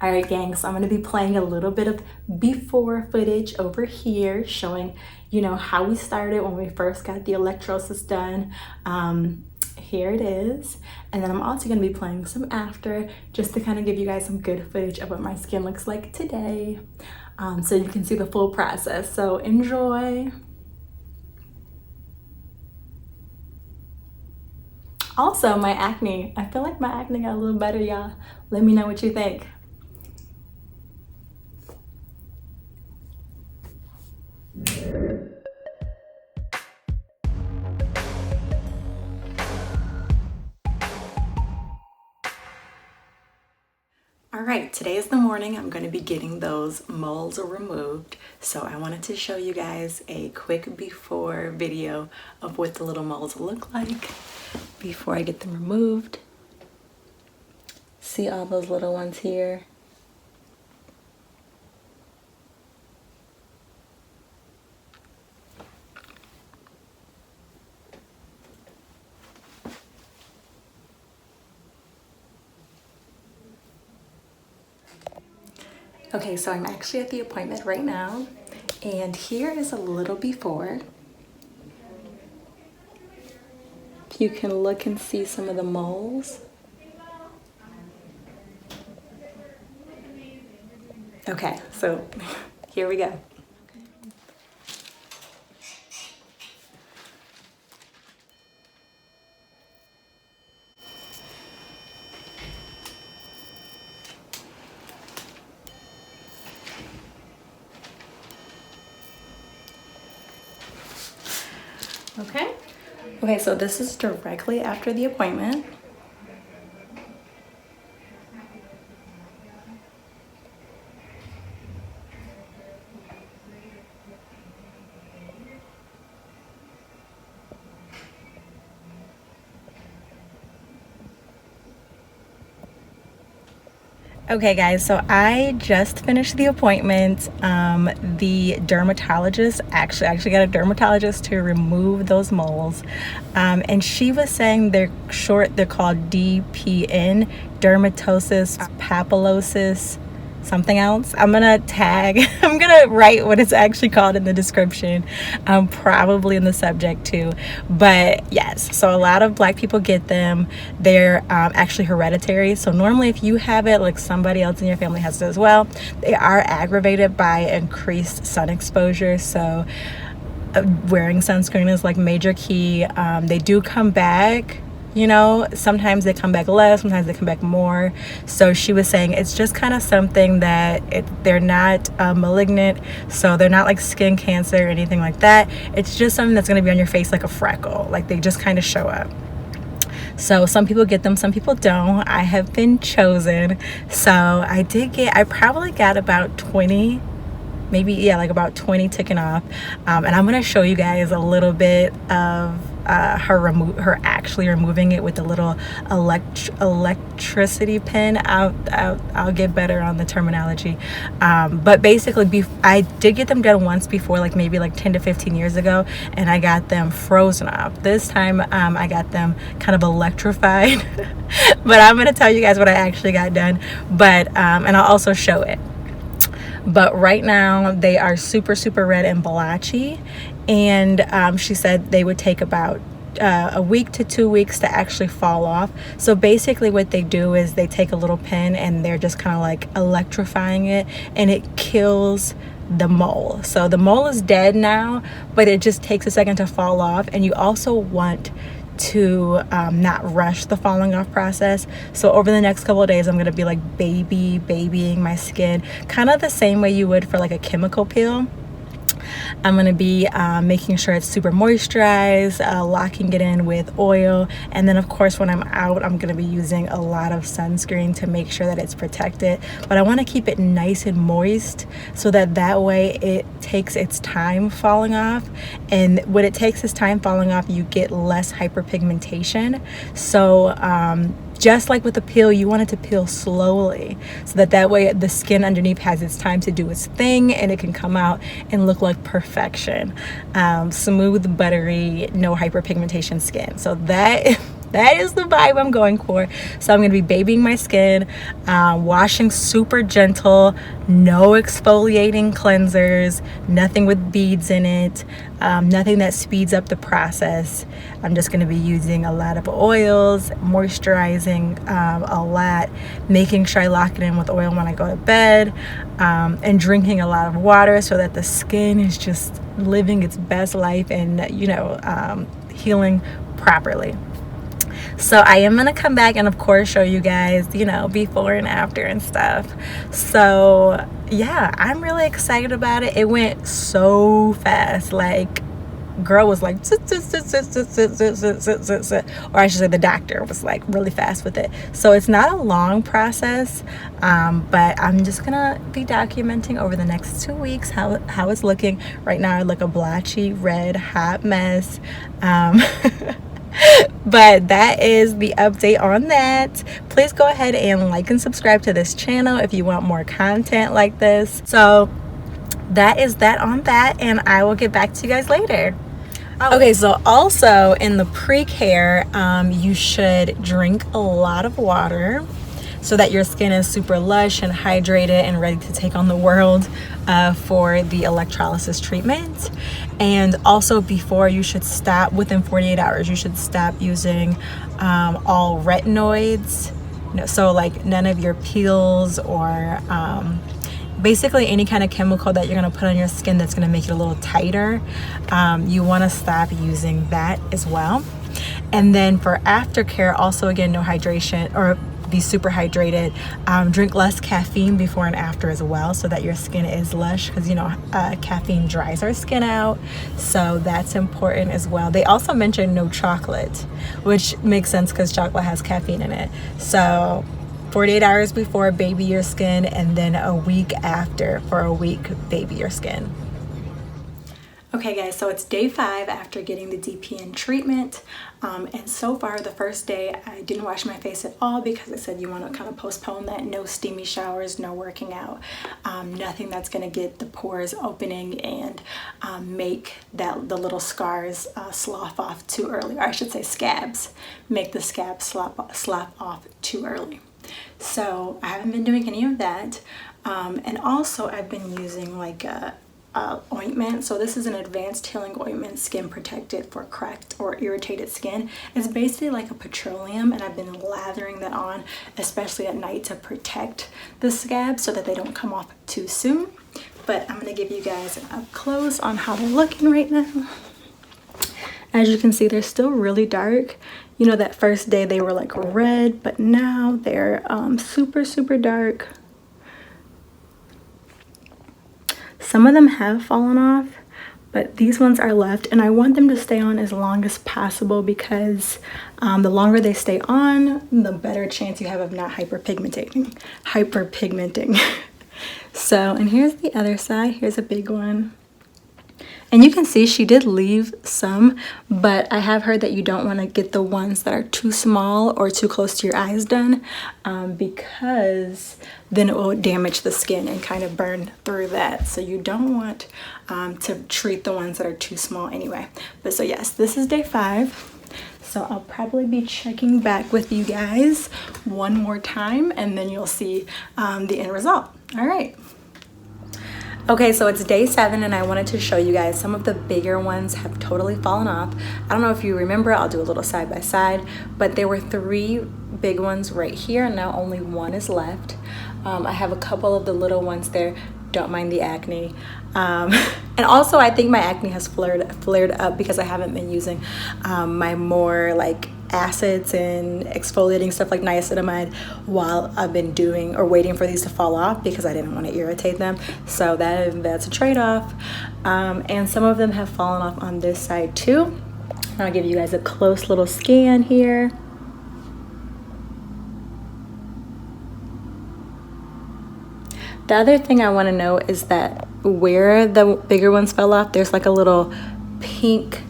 Alright gang, so I'm going to be playing a little bit of before footage over here, showing, you know, how we started when we first got the electrosis done. Here it is. And then I'm also going to be playing some after, just to kind of give you guys some good footage of what my skin looks like today. So you can see the full process. So enjoy. Also, my acne. I feel like my acne got a little better, y'all. Let me know what you think. Alright, today is the morning. I'm going to be getting those moles removed. So I wanted to show you guys a quick before video of what the little moles look like before I get them removed. See all those little ones here? Okay, so I'm actually at the appointment right now, and here is a little before. You can look and see some of the moles. Okay, so here we go. Okay, so this is directly after the appointment. Okay guys, so I just finished the appointment. The dermatologist, actually got a dermatologist to remove those moles. And she was saying they're called DPN, dermatosis, papulosis, something else. I'm gonna write what it's actually called in the description, probably in the subject too. But yes, so a lot of Black people get them. They're actually hereditary. So normally if you have it, like somebody else in your family has it as well. They are aggravated by increased sun exposure. So wearing sunscreen is like major key. They do come back. You know, sometimes they come back less, sometimes they come back more. So she was saying it's just kind of something that they're not malignant, so they're not like skin cancer or anything like that. It's just something that's going to be on your face like a freckle, like they just kind of show up. So some people get them, some people don't. I have been chosen. So I probably got about 20, maybe, yeah, like about 20 taken off. And I'm going to show you guys a little bit of her actually removing it with the little electricity pin. I'll get better on the terminology, but basically I did get them done once before, like maybe like 10 to 15 years ago, and I got them frozen off. This time I got them kind of electrified. But I'm going to tell you guys what I actually got done, but and I'll also show it. But right now they are super red and blotchy, and she said they would take about a week to 2 weeks to actually fall off. So basically what they do is they take a little pin and they're just kind of like electrifying it, and it kills the mole. So the mole is dead now, but it just takes a second to fall off. And you also want to not rush the falling off process. So over the next couple of days I'm going to be like babying my skin, kind of the same way you would for like a chemical peel. I'm going to be making sure it's super moisturized, locking it in with oil, and then of course when I'm out I'm going to be using a lot of sunscreen to make sure that it's protected. But I want to keep it nice and moist so that way it takes its time falling off, and when it takes its time falling off you get less hyperpigmentation. So just like with the peel, you want it to peel slowly so that way the skin underneath has its time to do its thing and it can come out and look like perfection. Smooth, buttery, no hyperpigmentation skin. So that That is the vibe I'm going for. So I'm going to be babying my skin, washing super gentle, no exfoliating cleansers, nothing with beads in it, nothing that speeds up the process. I'm just going to be using a lot of oils, moisturizing a lot, making sure I lock it in with oil when I go to bed, and drinking a lot of water so that the skin is just living its best life and, you know, healing properly. So I am going to come back and of course show you guys, you know, before and after and stuff. So yeah, I'm really excited about it. It went so fast. Like, girl was like, or I should say the doctor was like really fast with it. So it's not a long process, but I'm just gonna be documenting over the next 2 weeks how it's looking. Right now I look a blotchy red hot mess. But that is the update on that. Please go ahead and like and subscribe to this channel if you want more content like this. So that is that on that, and I will get back to you guys later. Okay, so also in the pre-care, you should drink a lot of water so that your skin is super lush and hydrated and ready to take on the world for the electrolysis treatment. And also before, you should stop within 48 hours. You should stop using all retinoids. So like none of your peels or basically any kind of chemical that you're going to put on your skin that's going to make it a little tighter. You want to stop using that as well. And then for aftercare, also again, no hydration, or be super hydrated. Drink less caffeine before and after as well, so that your skin is lush, because you know caffeine dries our skin out, so that's important as well. They also mentioned no chocolate, which makes sense because chocolate has caffeine in it. So 48 hours before, baby your skin, and then a week after, for a week, baby your skin. Okay guys, so it's day 5 after getting the DPN treatment, and so far the first day I didn't wash my face at all because I said you want to kind of postpone that. No steamy showers, no working out, nothing that's going to get the pores opening and make the little scars slough off too early, or I should say scabs, make the scabs slough off too early. So I haven't been doing any of that, and also I've been using like a ointment. So this is an advanced healing ointment, skin protected for cracked or irritated skin. It's basically like a petroleum, and I've been lathering that on, especially at night, to protect the scabs so that they don't come off too soon. But I'm going to give you guys an up close on how they're looking right now. As you can see, they're still really dark. You know, that first day they were like red, but now they're super dark. Some of them have fallen off, but these ones are left, and I want them to stay on as long as possible because the longer they stay on, the better chance you have of not hyperpigmenting. So, and here's the other side. Here's a big one. And you can see she did leave some, but I have heard that you don't want to get the ones that are too small or too close to your eyes done, because then it will damage the skin and kind of burn through that. So you don't want to treat the ones that are too small anyway. But so yes, this is day 5. So I'll probably be checking back with you guys one more time, and then you'll see the end result. All right. Okay, so it's day 7, and I wanted to show you guys some of the bigger ones have totally fallen off. I don't know if you remember, I'll do a little side by side, but there were 3 big ones right here, and now only 1 is left. I have a couple of the little ones there. Don't mind the acne. And also I think my acne has flared up because I haven't been using my more like acids and exfoliating stuff like niacinamide while I've been doing or waiting for these to fall off because I didn't want to irritate them. So that's a trade-off. And some of them have fallen off on this side too. I'll give you guys a close little scan here. The other thing I want to know is that where the bigger ones fell off, there's like a little pink,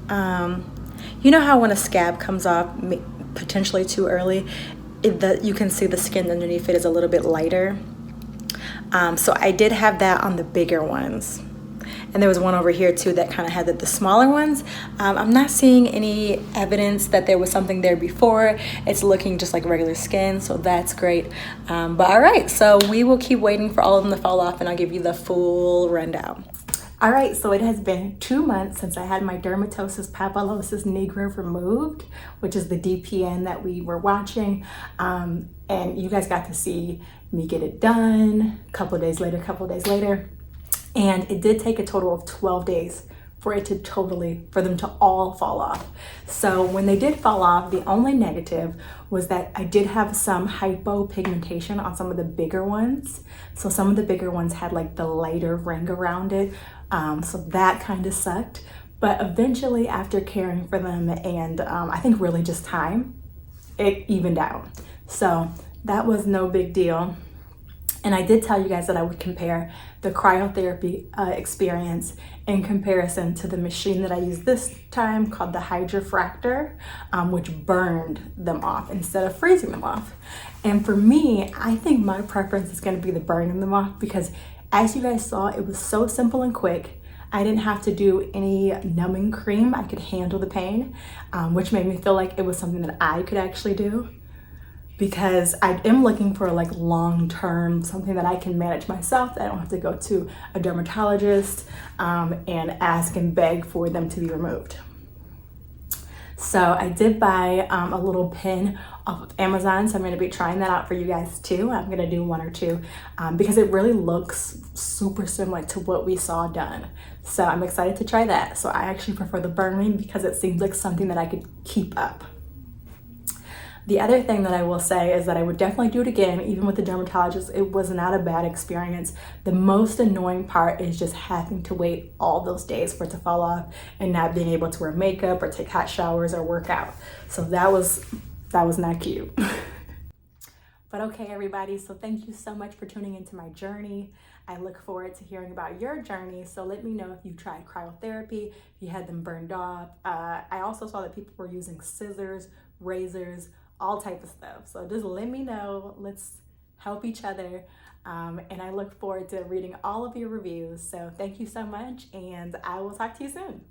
you know how when a scab comes off potentially too early, you can see the skin underneath it is a little bit lighter. So I did have that on the bigger ones. And there was one over here too that kind of had the smaller ones. I'm not seeing any evidence that there was something there before. It's looking just like regular skin, so that's great. But all right, so we will keep waiting for all of them to fall off and I'll give you the full rundown. All right, so it has been 2 months since I had my dermatosis, papulosis, nigra removed, which is the DPN that we were watching. And you guys got to see me get it done a couple of days later. And it did take a total of 12 days for them to all fall off. So when they did fall off, the only negative was that I did have some hypopigmentation on some of the bigger ones. So some of the bigger ones had like the lighter ring around it. So that kind of sucked. But eventually, after caring for them and I think really just time, it evened out. So that was no big deal. And I did tell you guys that I would compare the cryotherapy experience in comparison to the machine that I used this time called the hydrofractor, which burned them off instead of freezing them off. And for me, I think my preference is going to be the burning them off because as you guys saw, it was so simple and quick. I didn't have to do any numbing cream. I could handle the pain, which made me feel like it was something that I could actually do. Because I am looking for like long-term, something that I can manage myself, that I don't have to go to a dermatologist and ask and beg for them to be removed. So I did buy a little pin off of Amazon, so I'm gonna be trying that out for you guys too. I'm gonna do 1 or 2 because it really looks super similar to what we saw done. So I'm excited to try that. So I actually prefer the burning because it seems like something that I could keep up. The other thing that I will say is that I would definitely do it again, even with the dermatologist. It was not a bad experience. The most annoying part is just having to wait all those days for it to fall off and not being able to wear makeup or take hot showers or work out. So that was not cute. But okay, everybody, so thank you so much for tuning into my journey. I look forward to hearing about your journey. So let me know if you tried cryotherapy, if you had them burned off. I also saw that people were using scissors, razors, all type of stuff. So just let me know. Let's help each other. And I look forward to reading all of your reviews. So thank you so much, and I will talk to you soon.